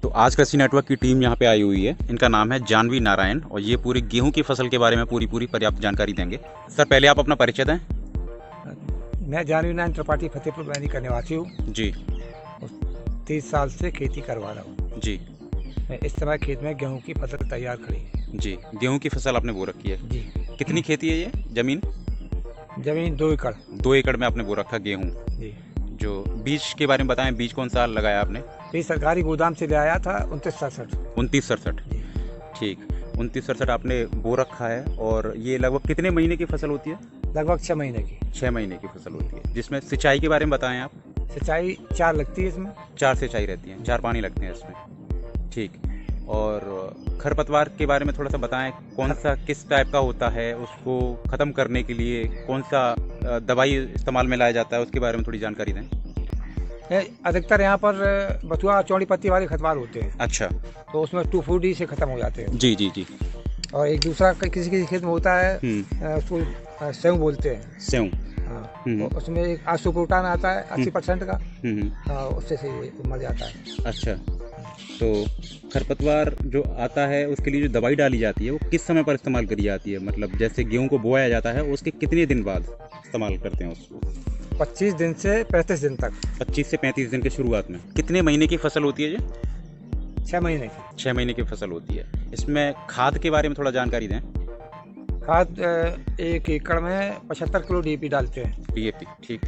तो आज कृषि नेटवर्क की टीम यहाँ पे आई हुई है। इनका नाम है जानवी नारायण और ये पूरी गेहूं की फसल के बारे में पूरी पर्याप्त जानकारी देंगे। सर पहले आप अपना परिचय दें। मैं जानवी नारायण त्रिपाठी फतेहपुर बैनी का निवासी हूँ जी। 30 साल से खेती करवा रहा हूँ जी। मैं। इस समय खेत में गेहूं की फसल तैयार खड़ी है। जी, गेहूं की फसल आपने बो रखी है। जी। कितनी खेती है ये जमीन? जमीन 2 एकड़। 2 एकड़ में आपने बो रखा गेहूं। जी। जो बीज के बारे में बताएं, बीज कौन सा लगाया आपने? ये सरकारी गोदाम से ले आया था 2967। 2967। ठीक, 2967 आपने बो रखा है। और ये लगभग कितने महीने की फसल होती है? लगभग 6 महीने की। 6 महीने की फसल होती है। जिसमें सिंचाई के बारे में बताएं आप। सिंचाई 4 लगती है इसमें। 4 सिंचाई रहती है, 4 पानी लगते हैं इसमें। ठीक। और खरपतवार के बारे में थोड़ा सा बताएं, कौन सा किस टाइप का होता है, उसको ख़त्म करने के लिए कौन सा दवाई इस्तेमाल में लाया जाता है, उसके बारे में थोड़ी जानकारी दें। अधिकतर यहाँ पर बथुआ चौड़ी पत्ती वाले खतवार होते हैं। अच्छा। तो उसमें 2,4-D से ख़त्म हो जाते हैं। जी जी जी। और एक दूसरा किसी किसी खेत में होता है, उसको सेव बोलते हैं। सेव। हाँ। तो उसमें एक आसोप्रोटान आता है 80% का। उससे मर जाता है। अच्छा। तो खरपतवार जो आता है उसके लिए जो दवाई डाली जाती है वो किस समय पर इस्तेमाल करी जाती है? मतलब जैसे गेहूं को बोया जाता है उसके कितने दिन बाद इस्तेमाल करते हैं उसको? 25 दिन से 35 दिन तक। 25 से 35 दिन के शुरुआत में। कितने महीने की फसल होती है ये? 6 महीने की। 6 महीने की फसल होती है। इसमें खाद के बारे में थोड़ा जानकारी दें। खाद 1 एकड़ में 75 किलो DAP डालते हैं। DAP। ठीक।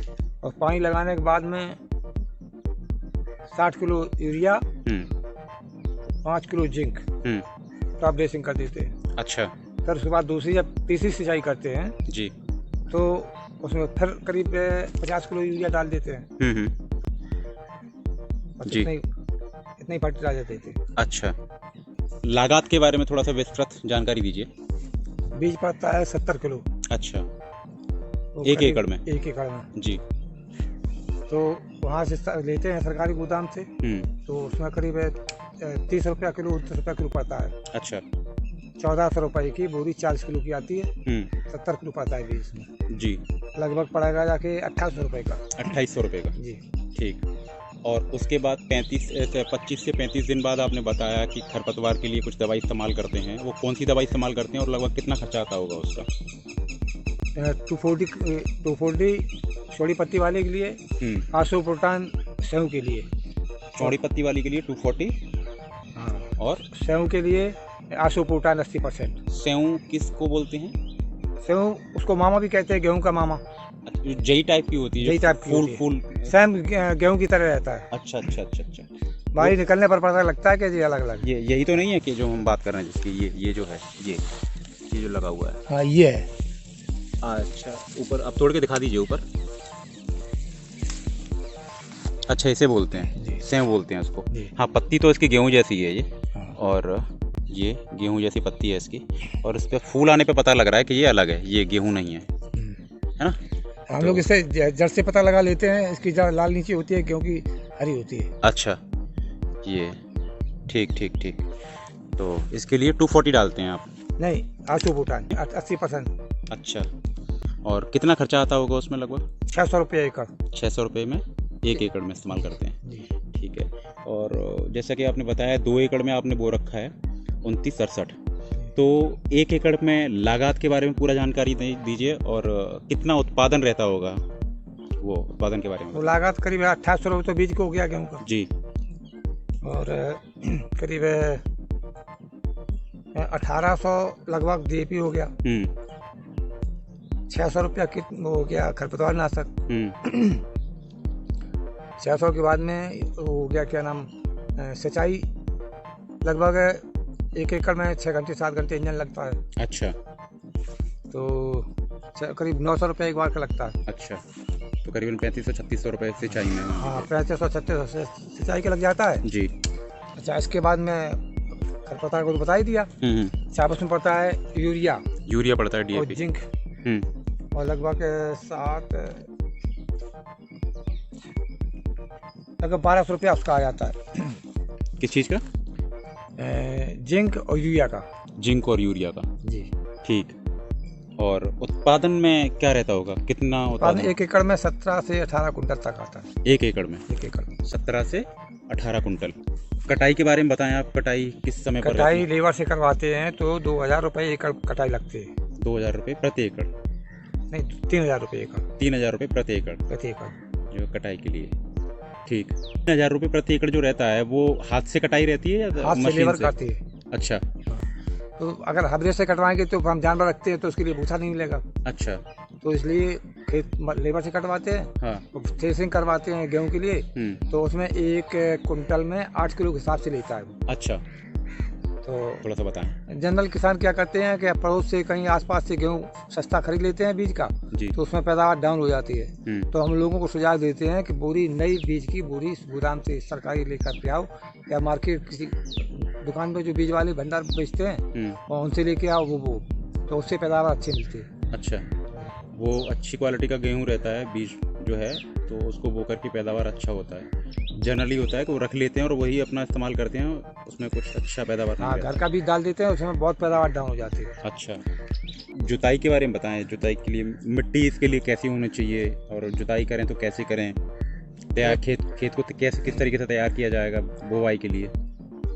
और पानी लगाने के बाद में 60 kilo urea, 5 kilo zinc top dressing कर देते हैं। अच्छा। फिर उसके बाद दूसरी या तीसरी सिंचाई करते हैं जी। तो उसमें फिर करीब 50 किलो यूरिया डाल देते हैं। जी। इतना ही फर्टिलाइजर देते हैं। अच्छा। लागत के बारे में थोड़ा सा विस्तृत जानकारी दीजिए। बीज पड़ता है 70 किलो। अच्छा। तो 1 एकड़ में? 1 एकड़ में। जी। तो वहाँ से लेते हैं सरकारी गोदाम से। तो उसमें करीब 30 रुपया किलो 29 रुपया किलो पड़ता है। अच्छा। 1400 रुपये की बोरी 40 किलो की आती है। 70 किलो पड़ता है बीज में। जी। लगभग पड़ेगा जाके 2800 रुपये का। 2800 रुपये का। जी। ठीक। और उसके बाद 25 से 35 दिन बाद आपने बताया कि खरपतवार के लिए कुछ दवाई इस्तेमाल करते हैं। वो कौन सी दवाई इस्तेमाल करते हैं और लगभग कितना खर्चा आता होगा उसका? 2,4-D चौड़ी पत्ती वाले के लिए, आसोप्रोटान सेव के लिए। चौड़ी पत्ती वाली के लिए 240। हाँ। और सेव के लिए आसोप्रोटान 80%। सेव किसको बोलते हैं? सेव उसको मामा भी कहते हैं, गेहूं का मामा। जई टाइप की होती है? जई टाइप की फूल सेम गेहूं की तरह रहता है। अच्छा अच्छा अच्छा अच्छा। बाहर निकलने पर पता लगता है कि ये अलग अलग। ये यही तो नहीं है कि जो हम बात कर रहे हैं जिसकी ये जो है ये जो लगा हुआ है? हाँ ये है। अच्छा। ऊपर अब तोड़ के दिखा दीजिए ऊपर। अच्छा, इसे बोलते हैं सेव बोलते हैं उसको। हाँ, पत्ती तो इसकी गेहूं जैसी है ये। हाँ। और ये गेहूं जैसी पत्ती है इसकी। और इस पर फूल आने पे पता लग रहा है कि ये अलग है, ये गेहूं नहीं है, है ना? हम लोग इसे जड़ से पता लगा लेते हैं। इसकी जड़ लाल नीचे होती है, गेहूं की हरी होती है। अच्छा। ये ठीक ठीक ठीक। तो इसके लिए 240 डालते हैं आप? नहीं, आसोप्रोटान 80%। अच्छा। और कितना खर्चा आता होगा उसमें? लगभग 600 रुपये एकड़। 600 रुपये में 1 एकड़ में इस्तेमाल करते हैं। जी। ठीक है। और जैसा कि आपने बताया 2 एकड़ में आपने बो रखा है 2967। तो 1 एकड़ में लागत के बारे में पूरा जानकारी दीजिए और कितना उत्पादन रहता होगा, वो उत्पादन के बारे में। तो लागत करीब 2800 रुपये तो बीज को हो गया गेहूं का। जी। और करीब 1800 लगभग DAP हो गया। 600 रुपया किट हो गया खरपतवार नाशक। 600 के बाद में हो गया क्या नाम, सिंचाई लगभग 1 एकड़ में 6 घंटे 7 घंटे इंजन लगता है। अच्छा। तो करीब 900 रुपये एक बार का लगता है। अच्छा। तो करीबन 3500-3600 रुपये सिंचाई में। हाँ, 3500-3600 सिंचाई के लग जाता है। जी। अच्छा, इसके बाद में खरपतवार को तो बता ही दिया। अच्छा, उसमें पड़ता है यूरिया पड़ता है, DAP और जिंक। और लगभग 1200 रुपया उसका आ जाता है। किस चीज़ का? जिंक और यूरिया का। जिंक और यूरिया का। जी। ठीक। और उत्पादन में क्या रहता होगा, कितना उत्पादन उत्पादन? 1 एकड़ में 17 से 18 कुंटल तक आता है। 1 एकड़ में 1 एकड़ में 17 से 18 कुंटल। कटाई के बारे में बताएं आप, कटाई किस समय पर रहती कटाई है? लेबर से करवाते हैं तो 2000 रुपये एकड़ कटाई लगती है। 2000 रुपये प्रति एकड़? नहीं, 3000 रुपये एकड़ 3000 रुपये प्रति एकड़ प्रति एकड़। जो कटाई के लिए। ठीक, 3000 रुपये प्रति एकड़ जो रहता है वो हाथ से कटाई रहती है या हाथ से मशीन लेबर से? काटती है। अच्छा तो अगर हबरे से कटवाएंगे तो हम जानवर रखते हैं तो उसके लिए भूसा नहीं मिलेगा, अच्छा। तो इसलिए खेत लेबर से कटवाते हैं। हाँ। थ्रेसिंग करवाते हैं गेहूं के लिए, तो उसमें 1 कुंटल में 8 किलो के हिसाब से लेता है वो। अच्छा, तो थोड़ा सा बताएं। जनरल किसान क्या करते हैं कि पड़ोस से कहीं आसपास से गेहूं सस्ता खरीद लेते हैं बीज का, जी। तो उसमें पैदावार डाउन हो जाती है। तो हम लोगों को सुझाव देते हैं कि बोरी नई बीज की बोरी गोदाम से सरकारी लेकर के आओ, या मार्केट किसी दुकान पे जो बीज वाले भंडार बेचते हैं और उनसे लेके आओ वो तो उससे पैदावार अच्छी मिलती है। अच्छा, वो अच्छी क्वालिटी का गेहूं रहता है बीज जो है, तो उसको बोकर की पैदावार अच्छा होता है। जनरली होता है कि वो रख लेते हैं और वही अपना इस्तेमाल करते हैं, उसमें कुछ अच्छा पैदावार नहीं हाँ, रहता। घर का बीज डाल देते हैं, उसमें बहुत पैदावार डाउन हो जाती है। अच्छा, जुताई के बारे में बताएं। जुताई के लिए मिट्टी इसके लिए कैसी होनी चाहिए, और जुताई करें तो कैसे करें? तैयार खेत को कैसे किस तरीके से तैयार किया जाएगा बुवाई के लिए?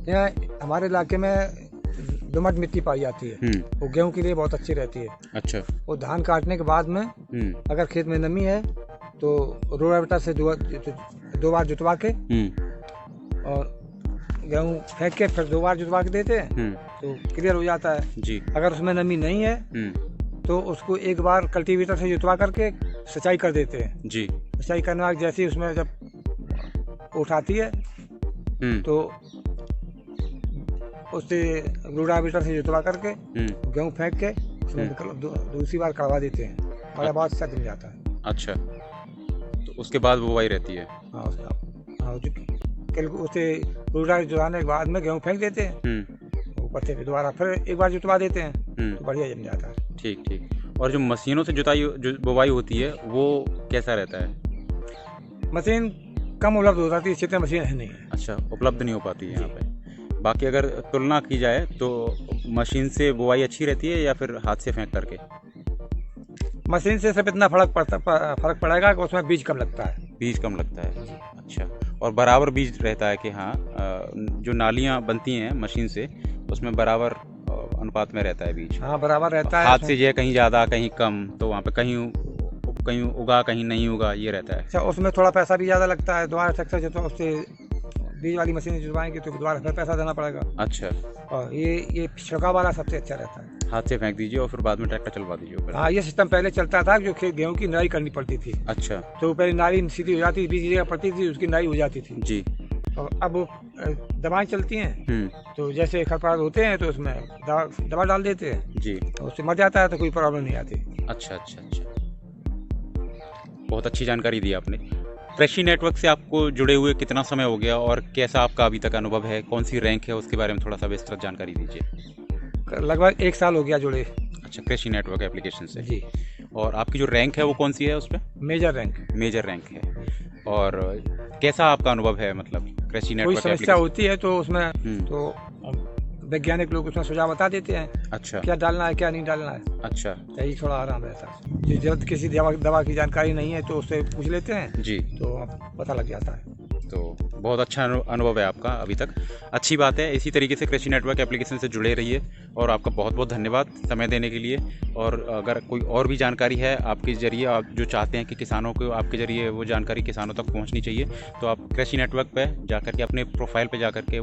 यहाँ हमारे इलाके में दोमट मिट्टी पाई जाती है, वो गेहूं के लिए बहुत अच्छी रहती है। अच्छा। वो धान काटने के बाद में अगर खेत में नमी है तो रोटावेटर से 2 बार जुतवा के और गेहूं फेंक के फिर 2 बार जुतवा के देते हैं, तो क्लियर हो जाता है जी। अगर उसमें नमी नहीं है तो उसको 1 बार कल्टीवेटर से जुतवा करके सिंचाई कर देते हैं जी। सिंचाई करने के बाद जैसे ही उसमें जब उठाती है तो उससे रोटावेटर से जुतवा करके गेहूं फेंक के उसमें दूसरी बार करवा देते हैं, बड़ा बहुत अच्छा दिन जाता है। अच्छा, तो उसके बाद बुवाई रहती है? हाँ, उसे रोटावेटर जुतवाने के बाद में गेहूं फेंक देते हैं, ऊपर से दोबारा फिर 1 बार जुतवा देते हैं, तो बढ़िया जम जाता है। ठीक ठीक। और जो मशीनों से जो बुवाई होती है वो कैसा रहता है? मशीन कम उपलब्ध हो जाती है, इतनी मशीन है नहीं। अच्छा, उपलब्ध नहीं हो पाती है यहाँ पे। बाकी अगर तुलना की जाए तो मशीन से बुवाई अच्छी रहती है या फिर हाथ से फेंक करके? मशीन से सिर्फ इतना फर्क पड़ेगा कि उसमें बीज कम लगता है। बीज कम लगता है, अच्छा। और बराबर बीज रहता है कि हाँ, जो नालियाँ बनती हैं मशीन से उसमें बराबर अनुपात में रहता है बीज? हाँ, बराबर रहता है। हाथ से जो है कहीं ज़्यादा कहीं कम, तो वहाँ पे कहीं उगा कहीं नहीं उगा, ये रहता है। अच्छा, उसमें थोड़ा पैसा भी ज़्यादा लगता है, दोबारा ट्रैक्टर जो तो उससे बीज वाली मशीन जुतवाएंगे तो दोबारा फिर पैसा देना पड़ेगा। अच्छा। और ये छिड़काव वाला सबसे अच्छा रहता है, हाथ से फेंक दीजिए और फिर बाद में ट्रैक्टर चलवा दीजिए। हाँ, ये सिस्टम पहले चलता था जो गेहूं की नाई करनी पड़ती थी। अच्छा। तो पहले नाई सीधी हो जाती थी, बीज जगह पड़ती थी, उसकी नाई हो जाती थी जी। और अब दवाएं चलती हैं, तो जैसे खरपतवार होते हैं तो उसमें दवा डाल देते हैं जी, तो उससे मर जाता है, तो कोई प्रॉब्लम नहीं आती। अच्छा अच्छा अच्छा, बहुत अच्छी जानकारी दी आपने। कृषि नेटवर्क से आपको जुड़े हुए कितना समय हो गया और कैसा आपका अभी तक अनुभव है, कौन सी रैंक है, उसके बारे में थोड़ा सा विस्तृत जानकारी दीजिए। लगभग 1 साल हो गया जुड़े। अच्छा, कृषि नेटवर्क एप्लीकेशन से जी। और आपकी जो रैंक है वो कौन सी है उस पर? Major rank. मेजर रैंक है। और कैसा आपका अनुभव है, मतलब कृषि नेटवर्क? कोई समस्या होती है तो उसमें तो वैज्ञानिक लोग उसमें सुझाव बता देते हैं। अच्छा। क्या डालना है क्या नहीं डालना है। अच्छा, यही थोड़ा आराम रहता है। जब किसी दवा की जानकारी नहीं है तो उससे पूछ लेते हैं जी, तो पता लग जाता है। तो बहुत अच्छा अनुभव है आपका अभी तक, अच्छी बात है। इसी तरीके से कृषि नेटवर्क एप्लीकेशन से जुड़े रहिए और आपका बहुत बहुत धन्यवाद समय देने के लिए। और अगर कोई और भी जानकारी है आपके ज़रिए, आप जो चाहते हैं कि किसानों को आपके ज़रिए वो जानकारी किसानों तक पहुंचनी चाहिए, तो आप कृषि नेटवर्क पे जाकर के अपने प्रोफाइल पे जाकर के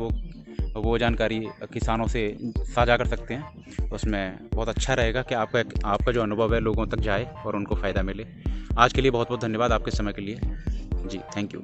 वो जानकारी किसानों से साझा कर सकते हैं। उसमें बहुत अच्छा रहेगा कि आपका जो अनुभव है लोगों तक जाए और उनको फ़ायदा मिले। आज के लिए बहुत बहुत धन्यवाद आपके समय के लिए जी, थैंक यू।